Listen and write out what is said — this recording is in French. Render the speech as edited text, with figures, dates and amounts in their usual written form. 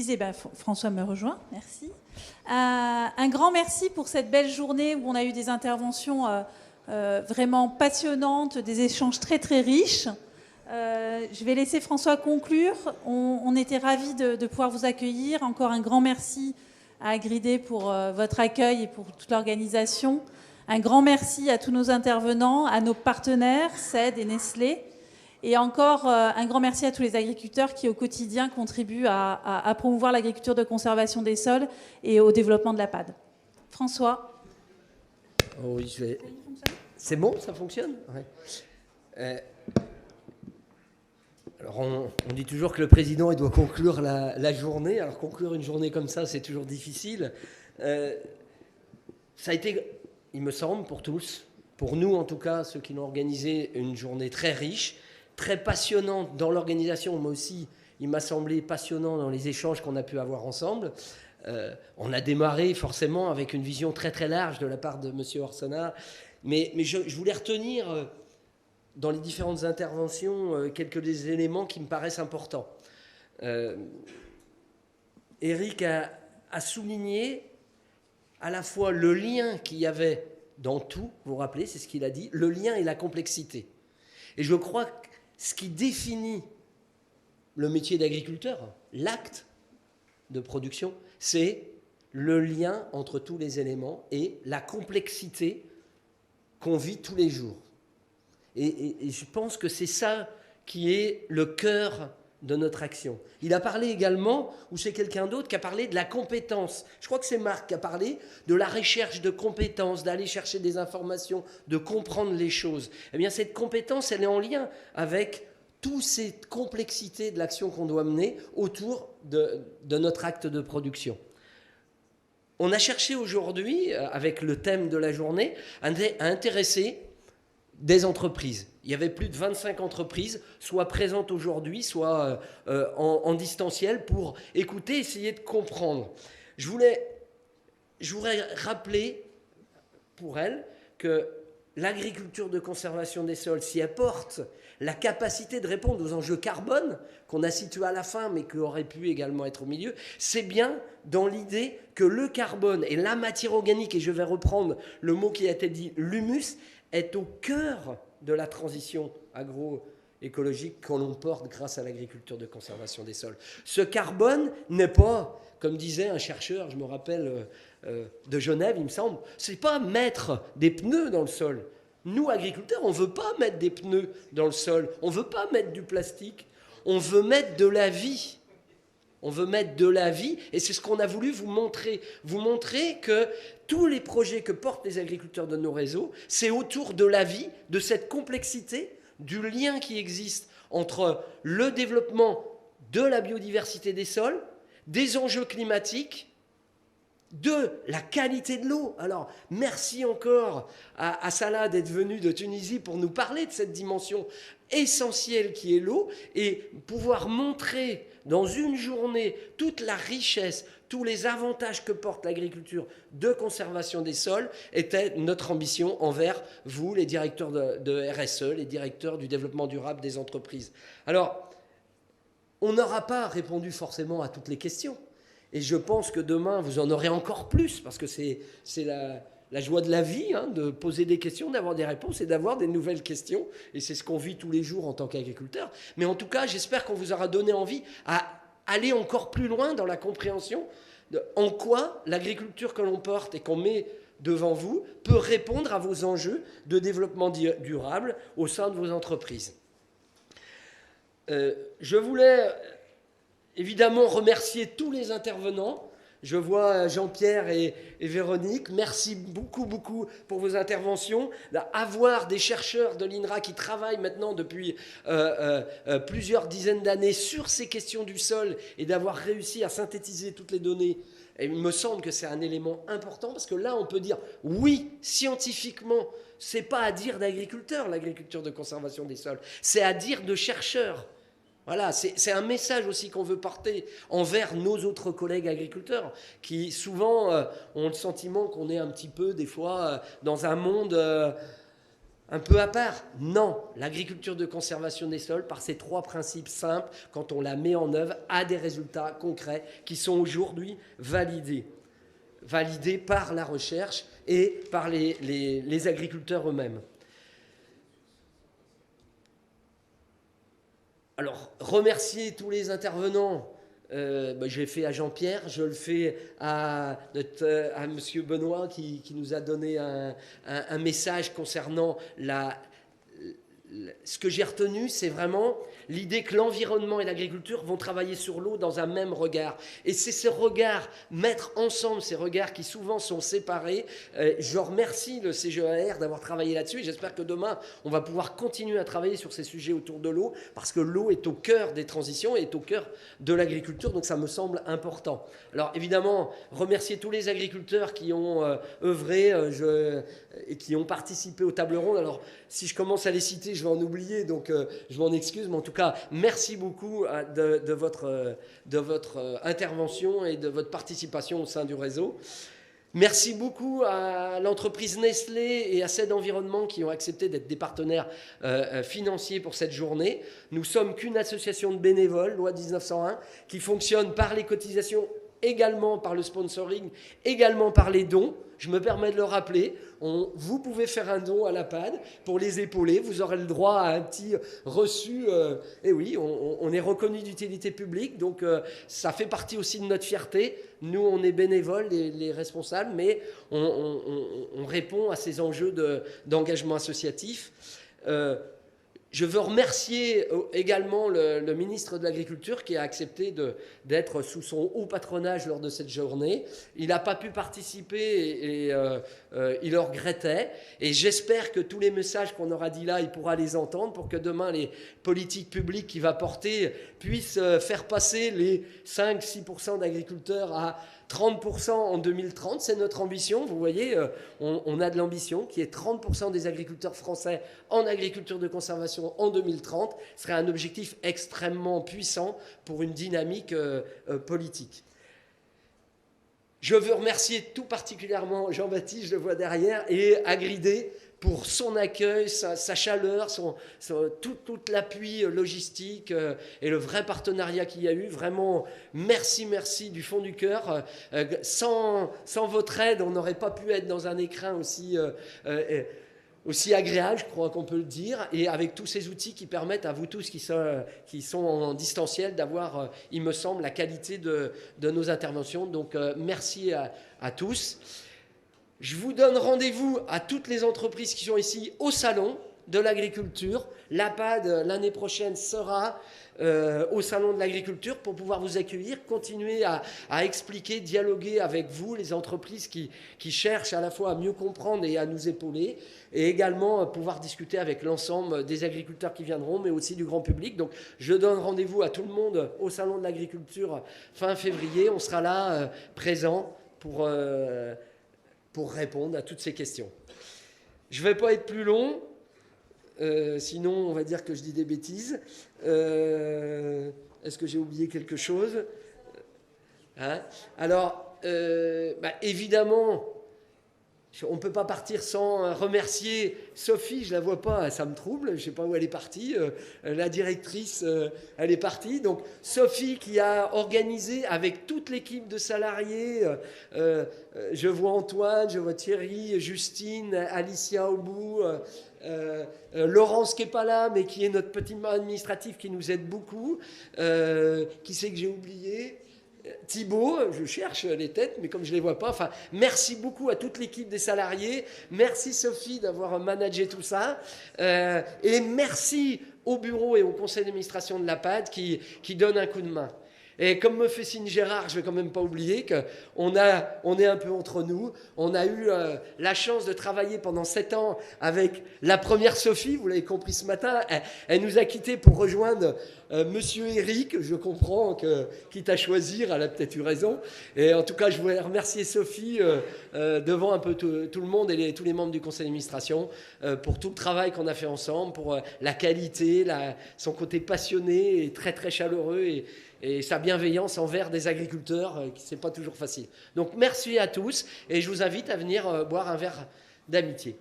disais, François me rejoint, merci. Un grand merci pour cette belle journée où on a eu des interventions vraiment passionnantes, des échanges très très riches. Je vais laisser François conclure. On était ravis de pouvoir vous accueillir. Encore un grand merci à Agridé pour votre accueil et pour toute l'organisation. Un grand merci à tous nos intervenants, à nos partenaires, CED et Nestlé. Et encore un grand merci à tous les agriculteurs qui, au quotidien, contribuent à promouvoir l'agriculture de conservation des sols et au développement de la PAD. François. Oh oui, je vais... C'est bon, ça fonctionne? Ouais. Alors on dit toujours que le président il doit conclure la journée. Alors conclure une journée comme ça, c'est toujours difficile. Ça a été, il me semble, pour tous, pour nous en tout cas, ceux qui l'ont organisé, une journée très riche, très passionnante dans l'organisation, mais aussi, il m'a semblé passionnant dans les échanges qu'on a pu avoir ensemble. On a démarré forcément avec une vision très très large de la part de M. Orsonnat, mais je voulais retenir dans les différentes interventions quelques des éléments qui me paraissent importants. Éric a souligné à la fois le lien qu'il y avait dans tout, vous vous rappelez, c'est ce qu'il a dit, le lien et la complexité. Et je crois que ce qui définit le métier d'agriculteur, l'acte de production, c'est le lien entre tous les éléments et la complexité qu'on vit tous les jours. Et je pense que c'est ça qui est le cœur de notre action. Il a parlé également, ou c'est quelqu'un d'autre qui a parlé de la compétence. Je crois que c'est Marc qui a parlé de la recherche de compétences, d'aller chercher des informations, de comprendre les choses. Eh bien, cette compétence, elle est en lien avec toute cette complexité de l'action qu'on doit mener autour de notre acte de production. On a cherché aujourd'hui, avec le thème de la journée, à intéresser des entreprises. Il y avait plus de 25 entreprises, soit présentes aujourd'hui, soit en distanciel, pour écouter, essayer de comprendre. Je voudrais rappeler pour elles que l'agriculture de conservation des sols, si elle porte la capacité de répondre aux enjeux carbone, qu'on a situés à la fin, mais qui auraient pu également être au milieu, c'est bien dans l'idée que le carbone et la matière organique, et je vais reprendre le mot qui a été dit, l'humus, est au cœur de la transition agroécologique que l'on porte grâce à l'agriculture de conservation des sols. Ce carbone n'est pas, comme disait un chercheur, je me rappelle de Genève, il me semble, c'est pas mettre des pneus dans le sol. Nous, agriculteurs, on ne veut pas mettre des pneus dans le sol, on ne veut pas mettre du plastique, on veut mettre de la vie. On veut mettre de la vie, et c'est ce qu'on a voulu vous montrer. Vous montrer que tous les projets que portent les agriculteurs de nos réseaux, c'est autour de la vie, de cette complexité, du lien qui existe entre le développement de la biodiversité des sols, des enjeux climatiques, de la qualité de l'eau. Alors, merci encore à Salah d'être venu de Tunisie pour nous parler de cette dimension essentielle qui est l'eau, et pouvoir montrer dans une journée toute la richesse, tous les avantages que porte l'agriculture de conservation des sols, était notre ambition envers vous, les directeurs de RSE, les directeurs du développement durable des entreprises. Alors, on n'aura pas répondu forcément à toutes les questions. Et je pense que demain, vous en aurez encore plus, parce que c'est la joie de la vie, hein, de poser des questions, d'avoir des réponses et d'avoir des nouvelles questions. Et c'est ce qu'on vit tous les jours en tant qu'agriculteur. Mais en tout cas, j'espère qu'on vous aura donné envie à aller encore plus loin dans la compréhension de en quoi l'agriculture que l'on porte et qu'on met devant vous peut répondre à vos enjeux de développement durable au sein de vos entreprises. Je voulais évidemment remercier tous les intervenants. Je vois Jean-Pierre et Véronique. Merci beaucoup pour vos interventions. Avoir des chercheurs de l'INRA qui travaillent maintenant depuis plusieurs dizaines d'années sur ces questions du sol et d'avoir réussi à synthétiser toutes les données, et il me semble que c'est un élément important, parce que là, on peut dire, oui, scientifiquement, c'est pas à dire d'agriculteurs, l'agriculture de conservation des sols, c'est à dire de chercheurs. Voilà, c'est un message aussi qu'on veut porter envers nos autres collègues agriculteurs qui souvent ont le sentiment qu'on est un petit peu des fois dans un monde un peu à part. Non, l'agriculture de conservation des sols, par ces 3 principes simples, quand on la met en œuvre, a des résultats concrets qui sont aujourd'hui validés par la recherche et par les agriculteurs eux-mêmes. Alors, remercier tous les intervenants. Je l'ai fait à Jean-Pierre, je le fais à M. Benoît qui nous a donné un message concernant ce que j'ai retenu, c'est vraiment l'idée que l'environnement et l'agriculture vont travailler sur l'eau dans un même regard. Et c'est ces regards, mettre ensemble ces regards qui souvent sont séparés. Je remercie le CGEAR d'avoir travaillé là-dessus et j'espère que demain, on va pouvoir continuer à travailler sur ces sujets autour de l'eau parce que l'eau est au cœur des transitions et est au cœur de l'agriculture, donc ça me semble important. Alors évidemment, remercier tous les agriculteurs qui ont œuvré et qui ont participé aux tables rondes. Alors si je commence à les citer, je vais en oublier, donc je m'en excuse, mais en tout cas, merci beaucoup de votre intervention et de votre participation au sein du réseau. Merci beaucoup à l'entreprise Nestlé et à CED Environnement qui ont accepté d'être des partenaires financiers pour cette journée. Nous sommes qu'une association de bénévoles, loi 1901, qui fonctionne par les cotisations, également par le sponsoring, également par les dons. Je me permets de le rappeler, vous pouvez faire un don à la PAD pour les épauler, vous aurez le droit à un petit reçu. Et oui, on est reconnu d'utilité publique, donc ça fait partie aussi de notre fierté. Nous, on est bénévoles, les responsables, mais on répond à ces enjeux d'engagement associatif. Je veux remercier également le ministre de l'Agriculture qui a accepté d'être sous son haut patronage lors de cette journée. Il n'a pas pu participer et il le regrettait. Et j'espère que tous les messages qu'on aura dit là, il pourra les entendre pour que demain, les politiques publiques qu'il va porter puissent faire passer les 5-6% d'agriculteurs à 30% en 2030, c'est notre ambition. Vous voyez, on a de l'ambition qui est 30% des agriculteurs français en agriculture de conservation en 2030. Ce serait un objectif extrêmement puissant pour une dynamique politique. Je veux remercier tout particulièrement Jean-Baptiste, je le vois derrière, et Agridé pour son accueil, sa chaleur, tout l'appui logistique et le vrai partenariat qu'il y a eu. Vraiment, merci du fond du cœur. Sans votre aide, on n'aurait pas pu être dans un écrin aussi agréable, je crois qu'on peut le dire, et avec tous ces outils qui permettent à vous tous qui sont en distanciel d'avoir, il me semble, la qualité de nos interventions. Donc, merci à tous. Je vous donne rendez-vous à toutes les entreprises qui sont ici au salon de l'agriculture. L'APAD, l'année prochaine, sera au salon de l'agriculture pour pouvoir vous accueillir, continuer à expliquer, dialoguer avec vous, les entreprises qui cherchent à la fois à mieux comprendre et à nous épauler, et également pouvoir discuter avec l'ensemble des agriculteurs qui viendront, mais aussi du grand public. Donc je donne rendez-vous à tout le monde au salon de l'agriculture fin février. On sera là présent pour répondre à toutes ces questions. Je ne vais pas être plus long, sinon on va dire que je dis des bêtises. Est-ce que j'ai oublié quelque chose ? Alors, évidemment, on ne peut pas partir sans remercier Sophie, je ne la vois pas, ça me trouble, je ne sais pas où elle est partie, la directrice, elle est partie. Donc Sophie qui a organisé avec toute l'équipe de salariés, je vois Antoine, je vois Thierry, Justine, Alicia au bout, Laurence qui n'est pas là, mais qui est notre petit administratif qui nous aide beaucoup. Qui c'est que j'ai oublié ? Thibaut, je cherche les têtes, mais comme je ne les vois pas, merci beaucoup à toute l'équipe des salariés. Merci Sophie d'avoir managé tout ça. Et merci au bureau et au conseil d'administration de l'APAD qui donne un coup de main. Et comme me fait signe Gérard, je ne vais quand même pas oublier qu'on est un peu entre nous. On a eu la chance de travailler pendant 7 ans avec la première Sophie, vous l'avez compris ce matin. Elle nous a quittés pour rejoindre Monsieur Eric. Je comprends quitte à choisir, elle a peut-être eu raison. Et en tout cas, je voulais remercier Sophie devant un peu tout le monde et tous les membres du conseil d'administration pour tout le travail qu'on a fait ensemble, pour la qualité, son côté passionné et très très chaleureux et sa bienveillance envers des agriculteurs, c'est pas toujours facile. Donc merci à tous et je vous invite à venir boire un verre d'amitié.